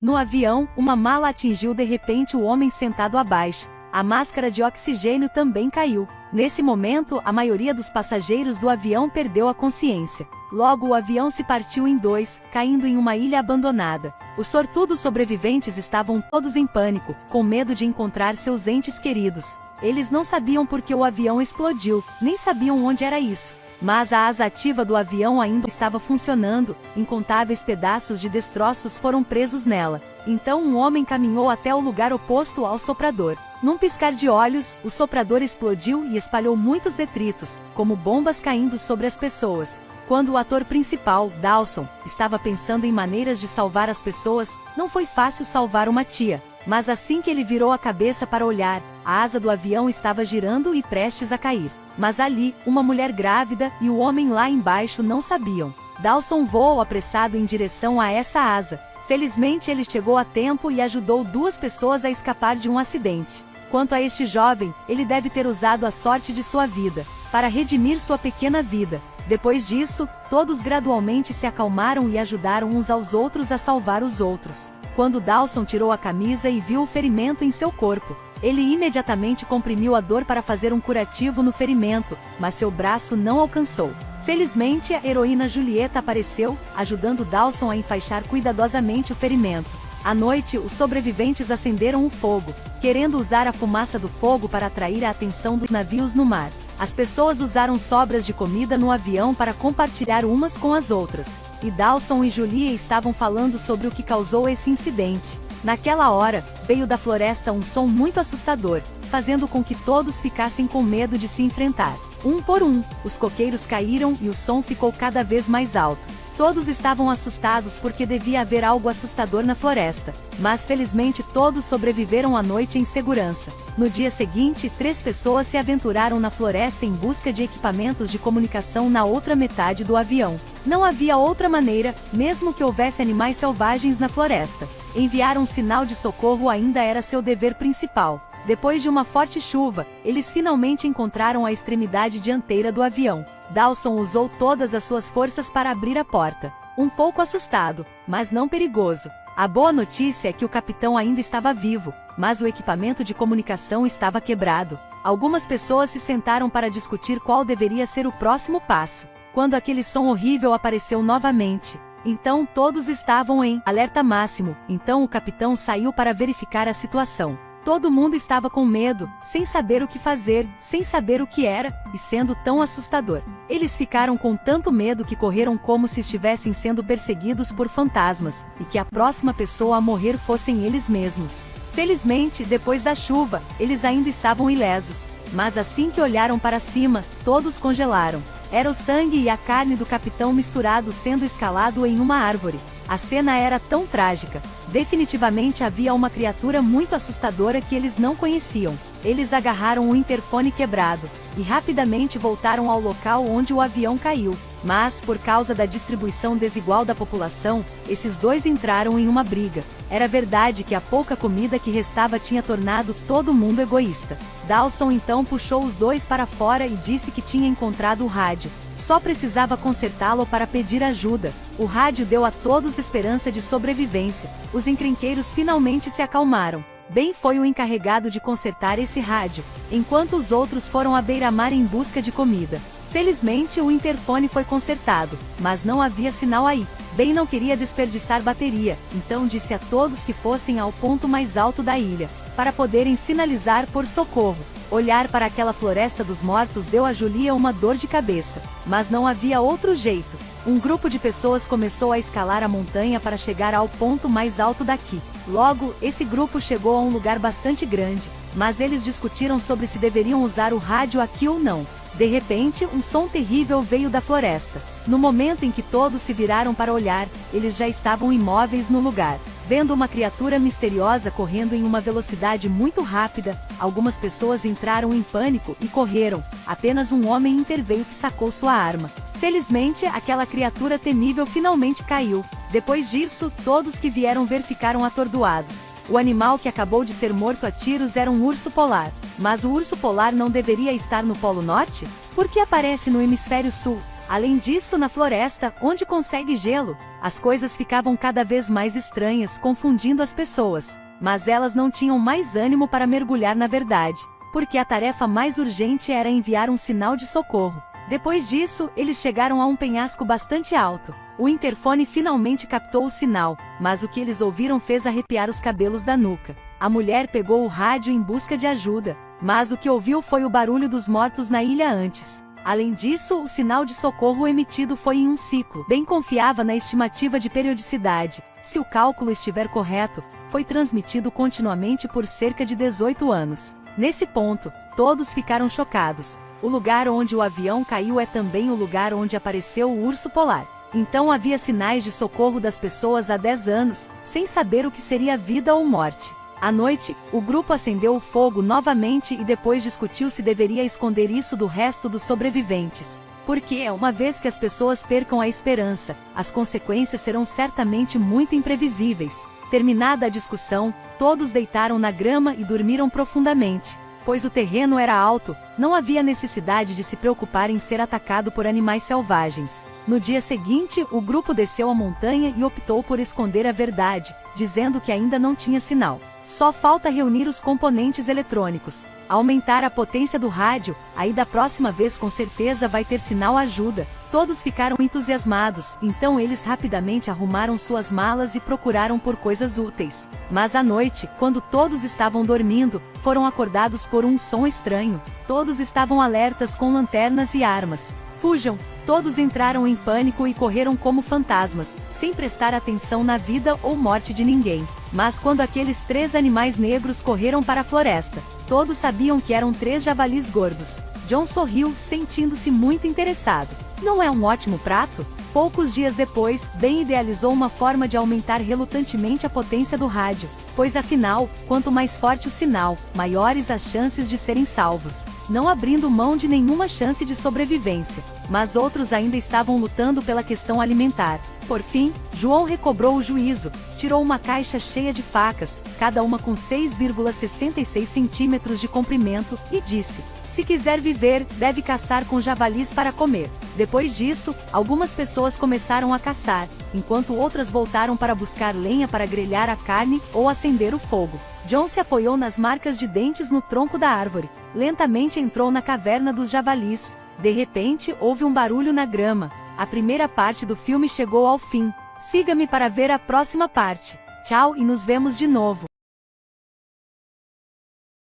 No avião, uma mala atingiu de repente o homem sentado abaixo. A máscara de oxigênio também caiu. Nesse momento, a maioria dos passageiros do avião perdeu a consciência. Logo o avião se partiu em dois, caindo em uma ilha abandonada. Os sortudos sobreviventes estavam todos em pânico, com medo de encontrar seus entes queridos. Eles não sabiam por que o avião explodiu, nem sabiam onde era isso. Mas a asa ativa do avião ainda estava funcionando, incontáveis pedaços de destroços foram presos nela. Então um homem caminhou até o lugar oposto ao soprador. Num piscar de olhos, o soprador explodiu e espalhou muitos detritos, como bombas caindo sobre as pessoas. Quando o ator principal, Dawson, estava pensando em maneiras de salvar as pessoas, não foi fácil salvar uma tia. Mas assim que ele virou a cabeça para olhar, a asa do avião estava girando e prestes a cair. Mas ali, uma mulher grávida e o homem lá embaixo não sabiam. Dawson voou apressado em direção a essa asa. Felizmente ele chegou a tempo e ajudou duas pessoas a escapar de um acidente. Quanto a este jovem, ele deve ter usado a sorte de sua vida, para redimir sua pequena vida. Depois disso, todos gradualmente se acalmaram e ajudaram uns aos outros a salvar os outros. Quando Dawson tirou a camisa e viu o ferimento em seu corpo, ele imediatamente comprimiu a dor para fazer um curativo no ferimento, mas seu braço não alcançou. Felizmente, a heroína Julieta apareceu, ajudando Dawson a enfaixar cuidadosamente o ferimento. À noite, os sobreviventes acenderam um fogo, querendo usar a fumaça do fogo para atrair a atenção dos navios no mar. As pessoas usaram sobras de comida no avião para compartilhar umas com as outras. E Dawson e Julia estavam falando sobre o que causou esse incidente. Naquela hora, veio da floresta um som muito assustador, fazendo com que todos ficassem com medo de se enfrentar. Um por um, os coqueiros caíram e o som ficou cada vez mais alto. Todos estavam assustados porque devia haver algo assustador na floresta, mas felizmente todos sobreviveram à noite em segurança. No dia seguinte, 3 pessoas se aventuraram na floresta em busca de equipamentos de comunicação na outra metade do avião. Não havia outra maneira, mesmo que houvesse animais selvagens na floresta. Enviar um sinal de socorro ainda era seu dever principal. Depois de uma forte chuva, eles finalmente encontraram a extremidade dianteira do avião. Dawson usou todas as suas forças para abrir a porta. Um pouco assustado, mas não perigoso. A boa notícia é que o capitão ainda estava vivo, mas o equipamento de comunicação estava quebrado. Algumas pessoas se sentaram para discutir qual deveria ser o próximo passo, quando aquele som horrível apareceu novamente. Então todos estavam em alerta máximo, então o capitão saiu para verificar a situação. Todo mundo estava com medo, sem saber o que fazer, sem saber o que era, e sendo tão assustador. Eles ficaram com tanto medo que correram como se estivessem sendo perseguidos por fantasmas, e que a próxima pessoa a morrer fossem eles mesmos. Felizmente, depois da chuva, eles ainda estavam ilesos. Mas assim que olharam para cima, todos congelaram. Era o sangue e a carne do capitão misturado sendo escalado em uma árvore. A cena era tão trágica. Definitivamente havia uma criatura muito assustadora que eles não conheciam. Eles agarraram o interfone quebrado e rapidamente voltaram ao local onde o avião caiu. Mas, por causa da distribuição desigual da população, esses dois entraram em uma briga. Era verdade que a pouca comida que restava tinha tornado todo mundo egoísta. Dawson então puxou os dois para fora e disse que tinha encontrado o rádio. Só precisava consertá-lo para pedir ajuda. O rádio deu a todos esperança de sobrevivência. Os encrenqueiros finalmente se acalmaram. Ben foi o encarregado de consertar esse rádio, enquanto os outros foram à beira-mar em busca de comida. Felizmente o interfone foi consertado, mas não havia sinal aí. Ben não queria desperdiçar bateria, então disse a todos que fossem ao ponto mais alto da ilha, para poderem sinalizar por socorro. Olhar para aquela floresta dos mortos deu a Julia uma dor de cabeça, mas não havia outro jeito. Um grupo de pessoas começou a escalar a montanha para chegar ao ponto mais alto daqui. Logo, esse grupo chegou a um lugar bastante grande, mas eles discutiram sobre se deveriam usar o rádio aqui ou não. De repente, um som terrível veio da floresta. No momento em que todos se viraram para olhar, eles já estavam imóveis no lugar. Vendo uma criatura misteriosa correndo em uma velocidade muito rápida, algumas pessoas entraram em pânico e correram. Apenas um homem interveio que sacou sua arma. Felizmente, aquela criatura temível finalmente caiu. Depois disso, todos que vieram ver ficaram atordoados. O animal que acabou de ser morto a tiros era um urso polar. Mas o urso polar não deveria estar no Polo Norte? Por que aparece no Hemisfério Sul? Além disso, na floresta, onde consegue gelo? as coisas ficavam cada vez mais estranhas, confundindo as pessoas. Mas elas não tinham mais ânimo para mergulhar na verdade, porque a tarefa mais urgente era enviar um sinal de socorro. Depois disso, eles chegaram a um penhasco bastante alto. O interfone finalmente captou o sinal, mas o que eles ouviram fez arrepiar os cabelos da nuca. A mulher pegou o rádio em busca de ajuda, mas o que ouviu foi o barulho dos mortos na ilha antes. Além disso, o sinal de socorro emitido foi em um ciclo. Bem confiava na estimativa de periodicidade. Se o cálculo estiver correto, foi transmitido continuamente por cerca de 18 anos. Nesse ponto, todos ficaram chocados. O lugar onde o avião caiu é também o lugar onde apareceu o urso polar. Então havia sinais de socorro das pessoas há 10 anos, sem saber o que seria vida ou morte. À noite, o grupo acendeu o fogo novamente e depois discutiu se deveria esconder isso do resto dos sobreviventes. Porque, uma vez que as pessoas percam a esperança, as consequências serão certamente muito imprevisíveis. Terminada a discussão, todos deitaram na grama e dormiram profundamente. Pois o terreno era alto, não havia necessidade de se preocupar em ser atacado por animais selvagens. No dia seguinte, o grupo desceu a montanha e optou por esconder a verdade, dizendo que ainda não tinha sinal. Só falta reunir os componentes eletrônicos, aumentar a potência do rádio, aí da próxima vez com certeza vai ter sinal ajuda. Todos ficaram entusiasmados, então eles rapidamente arrumaram suas malas e procuraram por coisas úteis. Mas à noite, quando todos estavam dormindo, foram acordados por um som estranho. Todos estavam alertas com lanternas e armas. Fujam! Todos entraram em pânico e correram como fantasmas, sem prestar atenção na vida ou morte de ninguém. Mas quando aqueles 3 animais negros correram para a floresta, todos sabiam que eram 3 javalis gordos. John sorriu, sentindo-se muito interessado. Não é um ótimo prato? Poucos dias depois, Ben idealizou uma forma de aumentar relutantemente a potência do rádio, pois afinal, quanto mais forte o sinal, maiores as chances de serem salvos, não abrindo mão de nenhuma chance de sobrevivência. Mas outros ainda estavam lutando pela questão alimentar. Por fim, João recobrou o juízo, tirou uma caixa cheia de facas, cada uma com 6,66 centímetros de comprimento, e disse: se quiser viver, deve caçar com javalis para comer. Depois disso, algumas pessoas começaram a caçar, enquanto outras voltaram para buscar lenha para grelhar a carne ou acender o fogo. John se apoiou nas marcas de dentes no tronco da árvore. Lentamente entrou na caverna dos javalis. De repente, houve um barulho na grama. A primeira parte do filme chegou ao fim. Siga-me para ver a próxima parte. Tchau e nos vemos de novo.